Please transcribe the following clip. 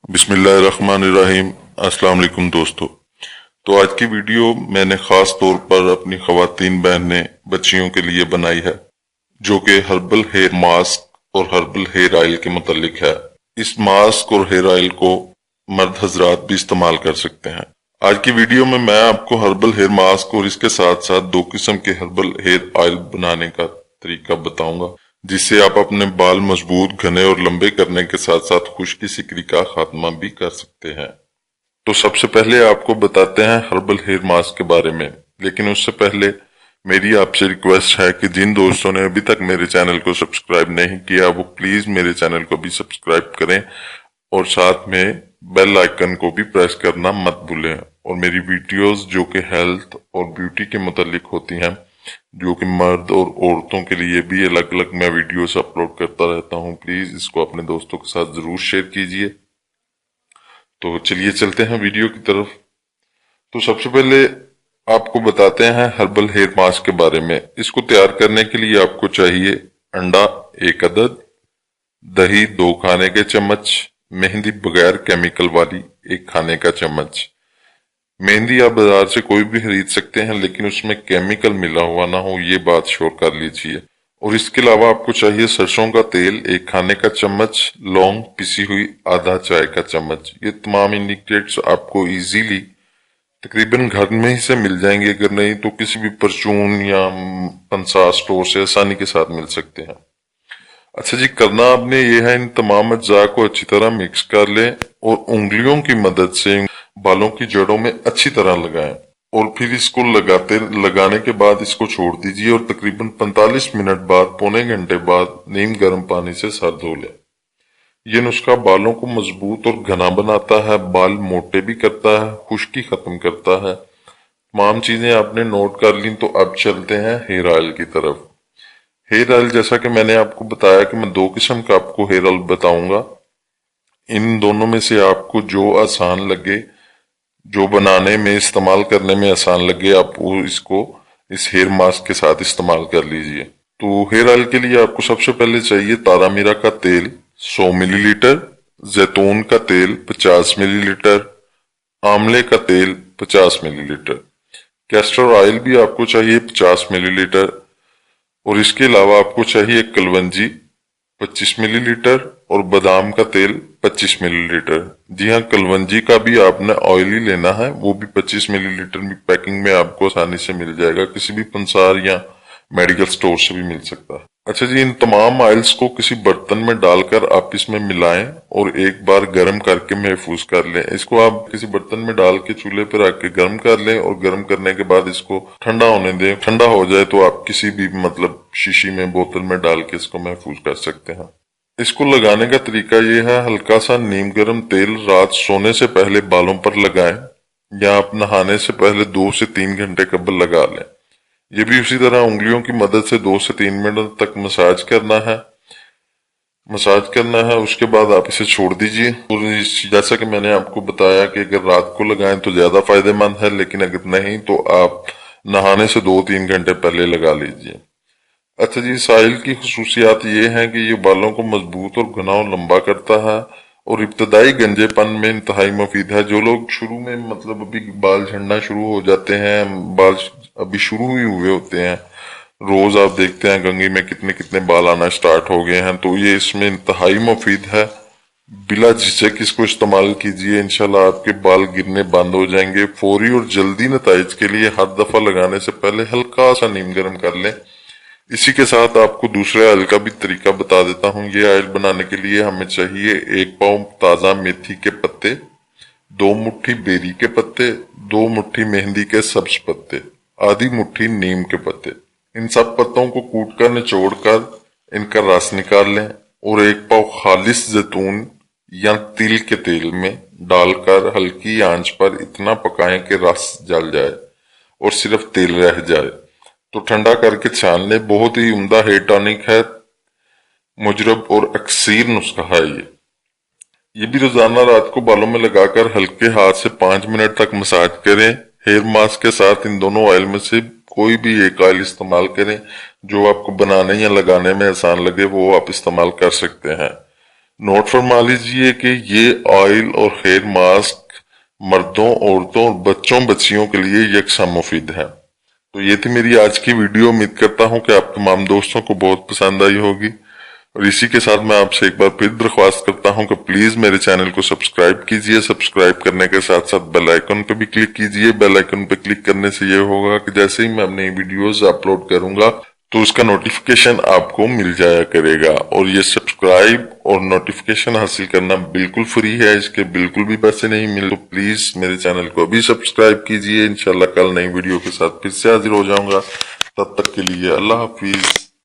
बिस्मिल्लाहिर्रहमानिर्रहीम। अस्सलाम वालेकुम दोस्तों। तो आज की वीडियो मैंने खास तौर पर अपनी ख्वातीन बहनें बच्चियों के लिए बनाई है, जो कि हर्बल हेयर मास्क और हर्बल हेयर ऑयल के मुतालिक है। इस मास्क और हेयर ऑयल को मर्द हजरात भी इस्तेमाल कर सकते हैं। आज की वीडियो में मैं आपको हर्बल हेयर मास्क और इसके साथ साथ दो किस्म के हर्बल हेयर ऑयल बनाने का तरीका बताऊंगा, जिससे आप अपने बाल मजबूत, घने और लंबे करने के साथ साथ खुश्की सिकरी का खात्मा भी कर सकते हैं। तो सबसे पहले आपको बताते हैं हर्बल हेयर मास्क के बारे में, लेकिन उससे पहले मेरी आपसे रिक्वेस्ट है कि जिन दोस्तों ने अभी तक मेरे चैनल को सब्सक्राइब नहीं किया वो प्लीज मेरे चैनल को भी सब्सक्राइब करें और साथ में बेल आइकन को भी प्रेस करना मत भूलें। और मेरी वीडियोस जो कि हेल्थ और ब्यूटी के मुतालिक होती हैं, जो कि मर्द और औरतों के लिए भी अलग अलग मैं वीडियोस अपलोड करता रहता हूं, प्लीज इसको अपने दोस्तों के साथ जरूर शेयर कीजिए। तो चलिए चलते हैं वीडियो की तरफ। तो सबसे पहले आपको बताते हैं हर्बल हेयर मास्क के बारे में। इसको तैयार करने के लिए आपको चाहिए अंडा 1 अदद, दही 2 खाने के चम्मच, मेहंदी बगैर केमिकल वाली 1 खाने का चम्मच। मेहंदी आप बाजार से कोई भी खरीद सकते हैं, लेकिन उसमें केमिकल मिला हुआ ना हो, ये बात श्योर कर लीजिए। और इसके अलावा आपको चाहिए सरसों का तेल 1 खाने का चम्मच, लौंग पिसी हुई आधा चाय का चम्मच। ये तमाम इंग्रेडिएंट्स आपको इजीली तकरीबन घर में ही से मिल जाएंगे, अगर नहीं तो किसी भी परचून या पंसार स्टोर से आसानी के साथ मिल सकते हैं। अच्छा जी, करना आपने ये है, इन तमाम अज्जा को अच्छी तरह मिक्स कर लें और उंगलियों की मदद से बालों की जड़ों में अच्छी तरह लगाएं और फिर इसको लगाने के बाद इसको छोड़ दीजिए और तकरीबन 45 मिनट बाद, पौने घंटे बाद नीम गर्म पानी से सर धो लें। यह नुस्खा बालों को मजबूत और घना बनाता है, बाल मोटे भी करता है, खुश्की खत्म करता है। तमाम चीजें आपने नोट कर ली, तो अब चलते हैं हेयर ऑयल की तरफ। हेयर ऑयल, जैसा कि मैंने आपको बताया कि मैं 2 किस्म का आपको हेयर ऑयल बताऊंगा। इन दोनों में से आपको जो आसान लगे, जो बनाने में इस्तेमाल करने में आसान लगे, आप वो इसको इस हेयर मास्क के साथ इस्तेमाल कर लीजिए। तो हेयर ऑयल के लिए आपको सबसे पहले चाहिए तारा मीरा का तेल 100 मिलीलीटर, जैतून का तेल 50 मिलीलीटर, आंवले का तेल 50 मिलीलीटर, कैस्टर ऑयल भी आपको चाहिए 50 मिलीलीटर, और इसके अलावा आपको चाहिए कलवंजी 25 मिलीलीटर और बादाम का तेल 25 मिलीलीटर। जी हाँ, कलवंजी का भी आपने ऑयल ही लेना है, वो भी 25 मिलीलीटर की पैकिंग में आपको आसानी से मिल जाएगा, किसी भी पंसार या मेडिकल स्टोर से भी मिल सकता है। अच्छा जी, इन तमाम ऑयल्स को किसी बर्तन में डालकर आप इसमें मिलाएं और एक बार गर्म करके महफूज कर लें। इसको आप किसी बर्तन में डाल के चूल्हे पर रख के गर्म कर लें और गर्म करने के बाद इसको ठंडा होने दें। ठंडा हो जाए तो आप किसी भी शीशी में, बोतल में डाल के इसको महफूज कर सकते हैं। इसको लगाने का तरीका ये है, हल्का सा नीम गर्म तेल रात सोने से पहले बालों पर लगाएं या आप नहाने से पहले 2 से 3 घंटे कबल लगा लें। ये भी उसी तरह उंगलियों की मदद से 2 से 3 मिनट तक मसाज करना है। उसके बाद आप इसे छोड़ दीजिए। और जैसा कि मैंने आपको बताया कि अगर रात को लगाएं तो ज्यादा फायदेमंद है, लेकिन अगर नहीं तो आप नहाने से 2-3 घंटे पहले लगा लीजिए। अच्छा जी, इस ऑयल की खसूसियात ये हैं कि ये बालों को मजबूत और घना और लंबा करता है और इब्तदाई गंजेपन में इंतहाई मुफीद है। जो लोग शुरू में अभी बाल झड़ना शुरू हो जाते हैं, बाल अभी शुरू ही हुए होते हैं, रोज आप देखते हैं कंघी में कितने कितने बाल आना स्टार्ट हो गए हैं, तो ये इसमें इंतहाई मुफीद है। बिला झिझक इसको इस्तेमाल कीजिए, इंशाल्लाह आपके बाल गिरने बंद हो जाएंगे। फौरी और जल्दी नताइज के लिए हर दफा लगाने से पहले हल्का सा नीम गर्म कर लें। इसी के साथ आपको दूसरे ऑयल का भी तरीका बता देता हूँ। ये ऑयल बनाने के लिए हमें चाहिए 1 पाव ताजा मेथी के पत्ते, 2 मुट्ठी बेरी के पत्ते, 2 मुट्ठी मेहंदी के सब्ज पत्ते, आधी मुट्ठी नीम के पत्ते। इन सब पत्तों को कूट कर निचोड़ कर इनका रस निकाल लें और 1 पाव खालिस जैतून या तिल के तेल में डालकर हल्की आंच पर इतना पकाएं कि रस जल जाए और सिर्फ तेल रह जाए, तो ठंडा करके छान ले। बहुत ही उम्दा हेयर टॉनिक है, मुजरब और अक्सीर नुस्खा है ये भी रोजाना रात को बालों में लगाकर हल्के हाथ से 5 मिनट तक मसाज करें। हेयर मास्क के साथ इन दोनों ऑयल में से कोई भी एक ऑयल इस्तेमाल करें, जो आपको बनाने या लगाने में आसान लगे वो आप इस्तेमाल कर सकते हैं। نوٹ فرما لیجئے کہ یہ آئل اور ہیئر ماسک مردوں، عورتوں اور بچیوں کے لیے یکساں مفید ہے۔ تو یہ تھی میری آج کی ویڈیو، امید کرتا ہوں کہ آپ تمام دوستوں کو بہت پسند آئی ہوگی، اور اسی کے ساتھ میں آپ سے ایک بار پھر درخواست کرتا ہوں کہ پلیز میرے چینل کو سبسکرائب کیجئے۔ سبسکرائب کرنے کے ساتھ ساتھ بیل آئیکن پہ بھی کلک کیجئے۔ بیل آئیکن پہ کلک کرنے سے یہ ہوگا کہ جیسے ہی میں نئی ویڈیوز اپلوڈ کروں گا تو اس کا نوٹیفیکیشن آپ کو مل جایا کرے گا، اور یہ سبسکرائب اور نوٹیفیکیشن حاصل کرنا بالکل فری ہے، اس کے بالکل بھی پیسے نہیں ملتے، تو پلیز میرے چینل کو ابھی سبسکرائب کیجئے۔ انشاءاللہ کل نئی ویڈیو کے ساتھ پھر سے حاضر ہو جاؤں گا، تب تک کے لیے اللہ حافظ۔